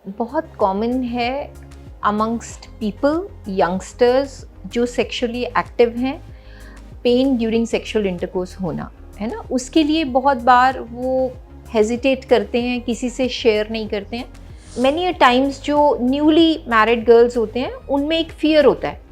बहुत कॉमन है amongst people, youngsters जो सेक्सुअली एक्टिव हैं, पेन ड्यूरिंग सेक्सुअल इंटरकोर्स होना, है ना। उसके लिए बहुत बार वो हेजिटेट करते हैं, किसी से शेयर नहीं करते हैं। मैनी अ टाइम्स जो न्यूली मैरिड गर्ल्स होते हैं उनमें एक फियर होता है,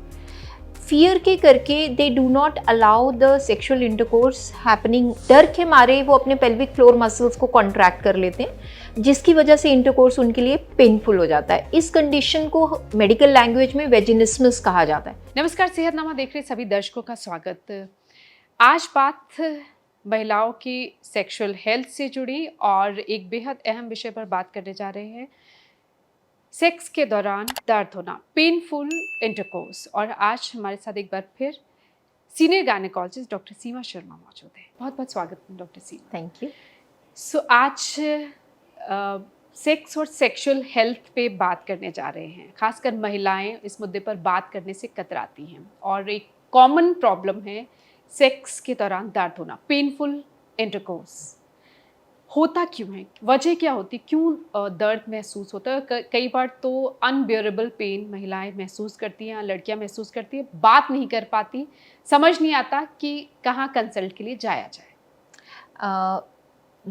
फियर के करके they do not allow the sexual intercourse happening. डर के मारे वो अपने पेल्विक फ्लोर मसल्स को कॉन्ट्रैक्ट कर लेते हैं, जिसकी वजह से इंटरकोर्स उनके लिए पेनफुल हो जाता है। इस कंडीशन को मेडिकल लैंग्वेज में वेजिनिस्मस कहा जाता है। नमस्कार, सेहतनामा देख रहे सभी दर्शकों का स्वागत। आज बात महिलाओं की सेक्सुअल हेल्थ से जुड़ी और एक बेहद अहम विषय पर बात करने जा रहे हैं, सेक्स के दौरान दर्द होना, पेनफुल इंटरकोर्स। और आज हमारे साथ एक बार फिर सीनियर गायनेकोलॉजिस्ट डॉक्टर सीमा शर्मा मौजूद है। बहुत बहुत स्वागत है डॉक्टर सीमा। Thank you. आज सेक्स और सेक्सुअल हेल्थ पे बात करने जा रहे हैं। खासकर महिलाएं इस मुद्दे पर बात करने से कतराती हैं और एक कॉमन प्रॉब्लम है सेक्स के दौरान दर्द होना, पेनफुल इंटरकोर्स। होता क्यों है, वजह क्या होती, क्यों दर्द महसूस होता है? कई बार तो अनबियरेबल पेन महिलाएं महसूस करती हैं, लड़कियां महसूस करती हैं, बात नहीं कर पाती, समझ नहीं आता कि कहाँ कंसल्ट के लिए जाया जाए।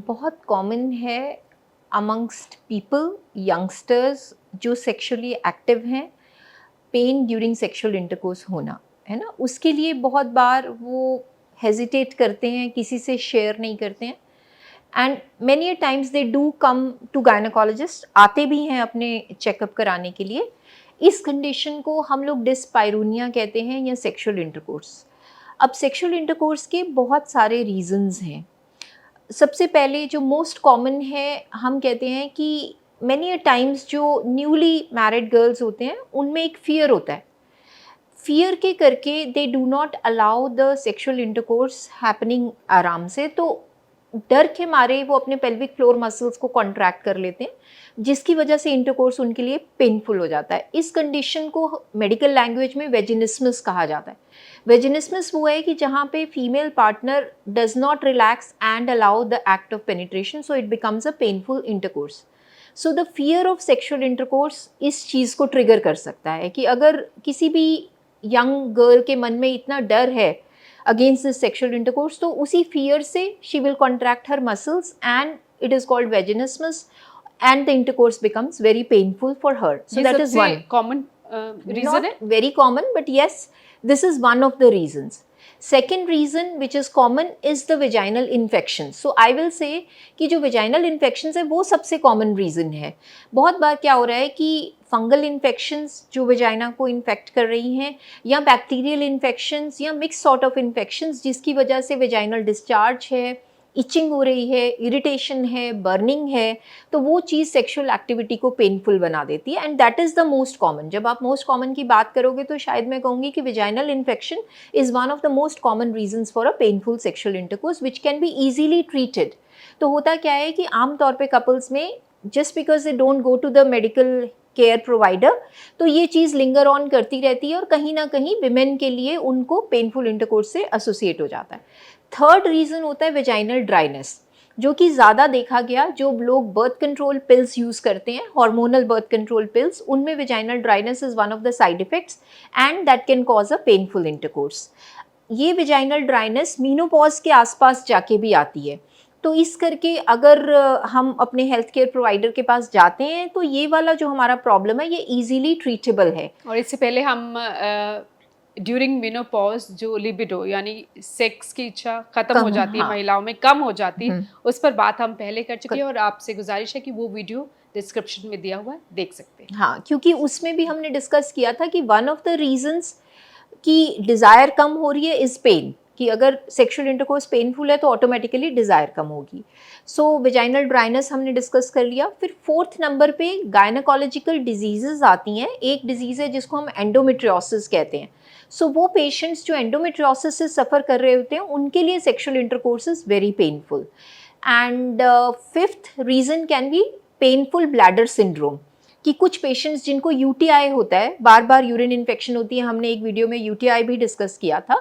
बहुत कॉमन है अमंगस्ट पीपल, यंगस्टर्स जो सेक्सुअली एक्टिव हैं, पेन ड्यूरिंग सेक्सुअल इंटरकोर्स होना, है ना। उसके लिए बहुत बार वो हेजिटेट करते हैं, किसी से शेयर नहीं करते हैं। And many a times they do come to gynaecologist, आते भी हैं अपने चेकअप कराने के लिए। इस कंडीशन को हम लोग डिस्पायरूनिया कहते हैं या सेक्सुअल इंटरकोर्स। अब सेक्सुअल इंटरकोर्स के बहुत सारे रीजंस हैं। सबसे पहले जो मोस्ट कॉमन है, हम कहते हैं कि मैनी अ टाइम्स जो न्यूली मैरिड गर्ल्स होते हैं उनमें एक फियर होता है, फियर के करके they do not allow the sexual intercourse happening आराम से। तो डर के मारे वो अपने पेल्विक फ्लोर मसल्स को कॉन्ट्रैक्ट कर लेते हैं, जिसकी वजह से इंटरकोर्स उनके लिए पेनफुल हो जाता है। इस कंडीशन को मेडिकल लैंग्वेज में वेजिनिस्मस कहा जाता है। वेजिनिस्मस वो है कि जहाँ पे female partner does not relax and allow the act of penetration, so it becomes a painful intercourse. So the fear of sexual intercourse इस चीज़ को ट्रिगर कर सकता है कि अगर किसी भी यंग गर्ल के मन में इतना डर है अगेंस्ट दिस सेक्सुअल इंटरकोर्स, तो उसी फियर से she will contract her muscles and it is called vaginismus and the intercourse becomes very painful for her. So that is one common reason. Not very common, but yes, this is one of the reasons. Second reason which is common is the vaginal infection. So I will say कि जो vaginal infections है वो सबसे common reason है। बहुत बार क्या हो रहा है कि फंगल इन्फेक्शंस जो वेजाइना को इन्फेक्ट कर रही हैं, या बैक्टीरियल इन्फेक्शंस या मिक्स सॉर्ट ऑफ इन्फेक्शंस जिसकी वजह से वेजाइनल डिस्चार्ज है, इचिंग हो रही है, इरिटेशन है, बर्निंग है, तो वो चीज़ सेक्सुअल एक्टिविटी को पेनफुल बना देती है। And that is the most common. जब आप मोस्ट कॉमन की बात करोगे तो शायद मैं कहूँगी कि vaginal infection is one of the most common reasons for a painful sexual intercourse which can be easily treated. तो होता क्या है कि आमतौर पे कपल्स में just because they don't go to the medical care provider, तो ये चीज़ लिंगर ऑन करती रहती है और कहीं ना कहीं विमेन के लिए उनको पेनफुल इंटरकोर्स से एसोसिएट हो जाता है। थर्ड रीज़न होता है वेजाइनल ड्राइनेस, जो कि ज़्यादा देखा गया। जो लोग बर्थ कंट्रोल पिल्स यूज़ करते हैं, हार्मोनल बर्थ कंट्रोल पिल्स, उनमें vaginal dryness is one of the side effects and that can cause a painful intercourse. ये वेजाइनल ड्राइनेस मीनोपॉज के आसपास जाके भी आती है। तो इस करके अगर हम अपने हेल्थ केयर प्रोवाइडर के पास जाते हैं तो ये वाला जो हमारा प्रॉब्लम है ये इजीली ट्रीटेबल है। और इससे पहले हम ड्यूरिंग मेनोपॉज जो लिबिडो यानी सेक्स की इच्छा खत्म हो जाती है, महिलाओं में कम हो जाती है, उस पर बात हम पहले कर चुके हैं और आपसे गुजारिश है कि वो वीडियो डिस्क्रिप्शन में दिया हुआ है, देख सकते हैं। हाँ, क्योंकि उसमें भी हमने डिस्कस किया था कि वन ऑफ द रीजंस कि डिज़ायर कम हो रही है इज़ पेन, कि अगर सेक्सुअल इंटरकोर्स पेनफुल है तो ऑटोमेटिकली डिज़ायर कम होगी। सो वेजाइनल ड्राइनेस हमने डिस्कस कर लिया। फिर फोर्थ नंबर पे गायनेकोलॉजिकल डिजीज़ेज आती हैं। एक डिजीज़ है जिसको हम एंडोमेट्रियोसिस कहते हैं। सो वो पेशेंट्स जो एंडोमेट्रियोसिस से सफ़र कर रहे होते हैं उनके लिए sexual intercourse is very painful. And fifth reason can be painful bladder syndrome, कि कुछ पेशेंट्स जिनको यूटीआई होता है, बार बार यूरिन इन्फेक्शन होती है, हमने एक वीडियो में यूटीआई भी डिस्कस किया था,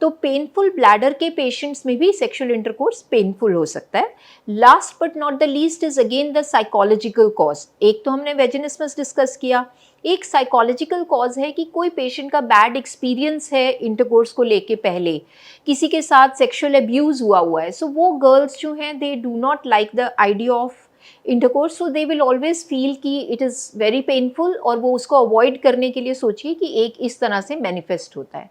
तो पेनफुल ब्लैडर के पेशेंट्स में भी सेक्सुअल इंटरकोर्स पेनफुल हो सकता है। Last but not the least is again the psychological cause. एक तो हमने वेजिनिस्मस डिस्कस किया, एक साइकोलॉजिकल कॉज है कि कोई पेशेंट का बैड एक्सपीरियंस है इंटरकोर्स को लेके, पहले किसी के साथ सेक्सुअल अब्यूज हुआ है, सो वो गर्ल्स जो हैं they do not like the idea of intercourse, so they will always feel कि इट इज़ वेरी पेनफुल, और वो उसको अवॉइड करने के लिए सोचिए कि एक इस तरह से मैनिफेस्ट होता है।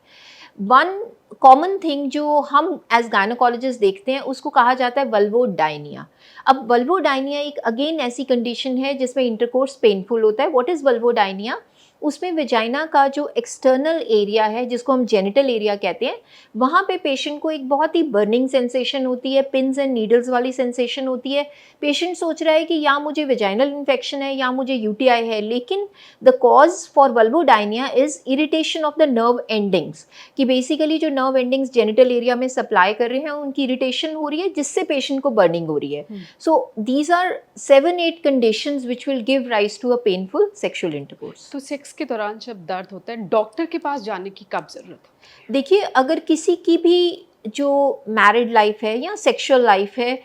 वन कॉमन थिंग जो हम एज गायनोकोलॉजिस्ट देखते हैं उसको कहा जाता है वल्वोडाइनिया। अब वल्वोडाइनिया एक अगेन ऐसी कंडीशन है जिसमें इंटरकोर्स पेनफुल होता है। What is vulvodynia? उसमें वेजाइना का जो एक्सटर्नल एरिया है, जिसको हम जेनिटल एरिया कहते हैं, वहाँ पे पेशेंट को एक बहुत ही बर्निंग सेंसेशन होती है, पिन्स एंड नीडल्स वाली सेंसेशन होती है। पेशेंट सोच रहा है कि या मुझे वेजाइनल इन्फेक्शन है या मुझे यूटीआई है, लेकिन the cause for vulvodynia is irritation of the nerve endings, कि बेसिकली जो नर्व एंडिंग्स जेनिटल एरिया में सप्लाई कर रहे हैं उनकी इरिटेशन हो रही है, जिससे पेशेंट को बर्निंग हो रही है। So these are 7-8 conditions which will give rise to a painful sexual intercourse. तो सेक्स के दौरान जब दर्द होता है, डॉक्टर के पास जाने की कब जरूरत है? देखिए, अगर किसी की भी जो मैरिड लाइफ है या सेक्सुअल लाइफ है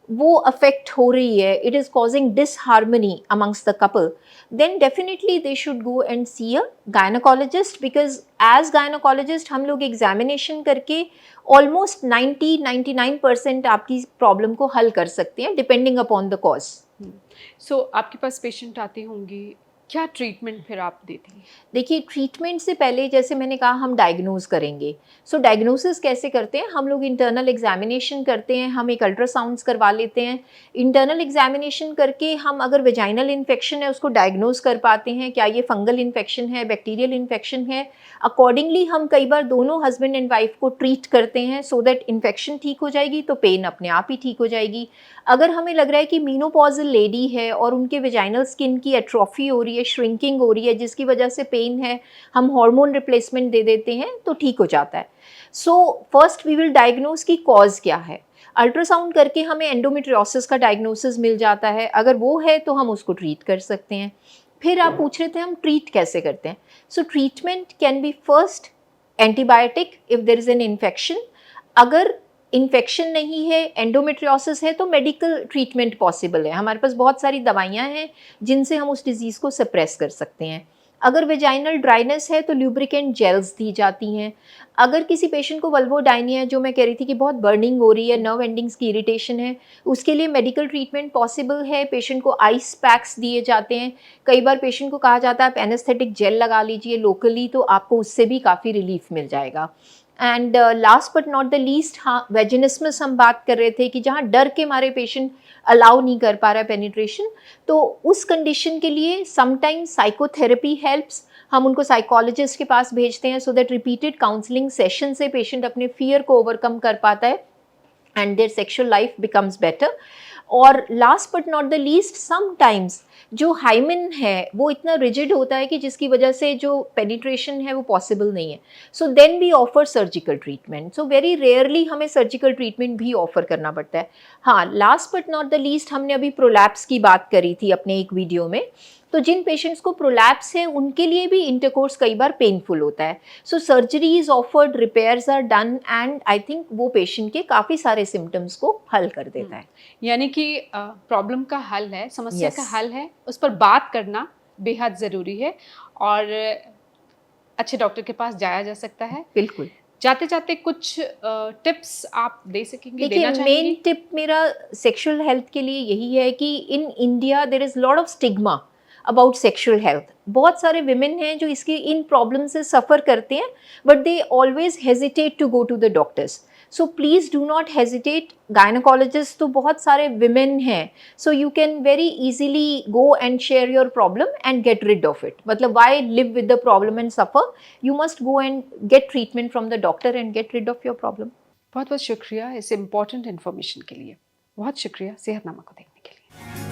वो अफेक्ट हो रही है, it is causing disharmony amongst the couple, then definitely they should go and see a gynaecologist, because as gynaecologist हम लोग एग्जामिनेशन करके ऑलमोस्ट 90-99% आपकी प्रॉब्लम को हल कर सकते हैं डिपेंडिंग अपॉन द कॉज। सो आपके पास पेशेंट आती होंगी, क्या ट्रीटमेंट फिर आप देती हैं? देखिए, ट्रीटमेंट से पहले जैसे मैंने कहा हम डायग्नोज करेंगे। सो डायग्नोसिस कैसे करते हैं? हम लोग इंटरनल एग्जामिनेशन करते हैं, हम एक अल्ट्रासाउंड्स करवा लेते हैं। इंटरनल एग्जामिनेशन करके हम अगर वेजाइनल इन्फेक्शन है उसको डायग्नोज कर पाते हैं, क्या ये फंगल इन्फेक्शन है, बैक्टीरियल इन्फेक्शन है। अकॉर्डिंगली हम कई बार दोनों हस्बैंड एंड वाइफ को ट्रीट करते हैं सो दैट इन्फेक्शन ठीक हो जाएगी तो पेन अपने आप ही ठीक हो जाएगी। अगर हमें लग रहा है कि मीनोपॉजल लेडी है और उनके वेजाइनल स्किन की एट्रोफी हो रही है, श्रिंकिंग हो रही है, जिसकी वजह से पेन है, हम हार्मोन रिप्लेसमेंट दे देते हैं तो ठीक हो जाता है। So first we will diagnose की कॉज क्या है। अल्ट्रासाउंड करके हमें एंडोमेट्रियोसिस का डायग्नोसिस मिल जाता है, अगर वो है तो हम उसको ट्रीट कर सकते हैं। फिर आप पूछ रहे थे हम ट्रीट कैसे करते हैं। So treatment can be first antibiotic if there is an infection. अगर इन्फेक्शन नहीं है, एंडोमेट्रियोसिस है, तो मेडिकल ट्रीटमेंट पॉसिबल है। हमारे पास बहुत सारी दवाइयाँ हैं जिनसे हम उस डिजीज़ को सप्रेस कर सकते हैं। अगर वेजाइनल ड्राइनेस है तो ल्यूब्रिकेंट जेल्स दी जाती हैं। अगर किसी पेशेंट को वल्वोडाइनिया, जो मैं कह रही थी कि बहुत बर्निंग हो रही है, नर्व एंडिंग्स की इरिटेशन है, उसके लिए मेडिकल ट्रीटमेंट पॉसिबल है। पेशेंट को आइस पैक्स दिए जाते हैं। कई बार पेशेंट को कहा जाता है आप एनेस्थेटिक जेल लगा लीजिए लोकली, तो आपको उससे भी काफ़ी रिलीफ मिल जाएगा। And last but not the least, हाँ, वेजिनिस्मस हम बात कर रहे थे कि जहाँ डर के मारे पेशेंट अलाउ नहीं कर पा रहा है पेनिट्रेशन, तो उस कंडीशन के लिए समटाइम्स साइकोथेरेपी हेल्प्स। हम उनको साइकोलॉजिस्ट के पास भेजते हैं so that repeated counselling session से पेशेंट अपने फियर को ओवरकम कर पाता है and their sexual life becomes better. और last but not the least, sometimes जो हाइमेन है वो इतना रिजिड होता है कि जिसकी वजह से जो पेनिट्रेशन है वो पॉसिबल नहीं है, so then we offer surgical treatment. So very rarely हमें सर्जिकल ट्रीटमेंट भी ऑफर करना पड़ता है। हाँ, last but not the least, हमने अभी प्रोलैप्स की बात करी थी अपने एक वीडियो में, तो जिन पेशेंट्स को प्रोलैप्स है उनके लिए भी इंटरकोर्स कई बार पेनफुल होता है। So surgery is offered, repairs are done, and I think वो पेशेंट के काफ़ी सारे सिम्टम्स को हल कर देता है। यानी कि प्रॉब्लम का हल है, समस्या Yes. का हल है, उस पर बात करना बेहद ज़रूरी है और अच्छे डॉक्टर के पास जाया जा सकता है। बिल्कुल। जाते जाते कुछ टिप्स आप दे सकेंगे, देखिए, देना चाहेंगे? मेन टिप मेरा सेक्सुअल हेल्थ के लिए यही है कि in India there is lot of stigma about sexual health. बहुत सारे विमेन हैं जो इसकी इन प्रॉब्लम से सफ़र करते हैं, but they always hesitate to go to the doctors. So please do not hesitate. Gynaecologist तो बहुत सारे विमेन हैं, so you can very easily go and share your problem and get rid of it. मतलब why live with the problem and suffer, you must go and get treatment from the doctor and get rid of your problem. बहुत बहुत शुक्रिया इस important information के लिए। बहुत शुक्रिया सेहतनामा को देखने के लिए।